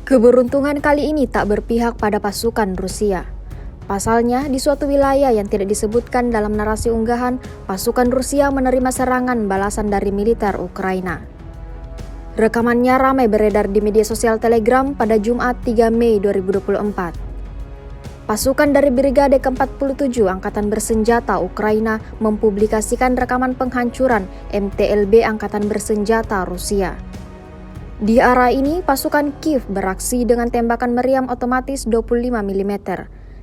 Keberuntungan kali ini tak berpihak pada pasukan Rusia. Pasalnya, di suatu wilayah yang tidak disebutkan dalam narasi unggahan, pasukan Rusia menerima serangan balasan dari militer Ukraina. Rekamannya ramai beredar di media sosial Telegram pada Jumat 3 Mei 2024. Pasukan dari Brigade ke-47 Angkatan Bersenjata Ukraina mempublikasikan rekaman penghancuran MTLB Angkatan Bersenjata Rusia. Di arah ini, pasukan Kiev beraksi dengan tembakan meriam otomatis 25 mm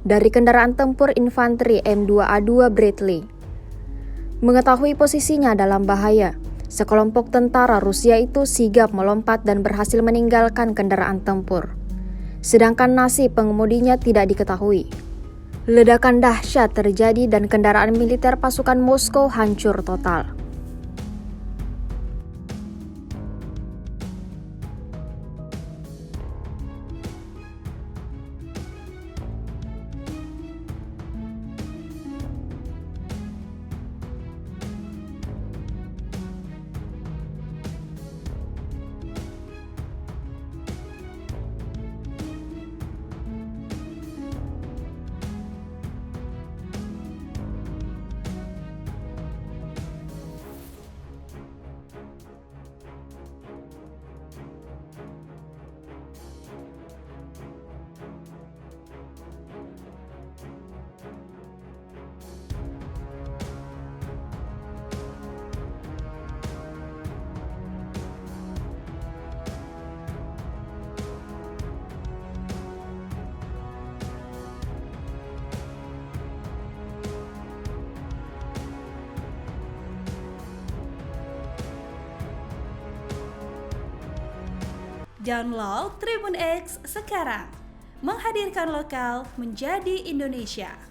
dari kendaraan tempur infanteri M2A2 Bradley. Mengetahui posisinya dalam bahaya, sekelompok tentara Rusia itu sigap melompat dan berhasil meninggalkan kendaraan tempur. Sedangkan nasib pengemudinya tidak diketahui. Ledakan dahsyat terjadi dan kendaraan militer pasukan Moskow hancur total. Download Tribun X sekarang, menghadirkan lokal menjadi Indonesia.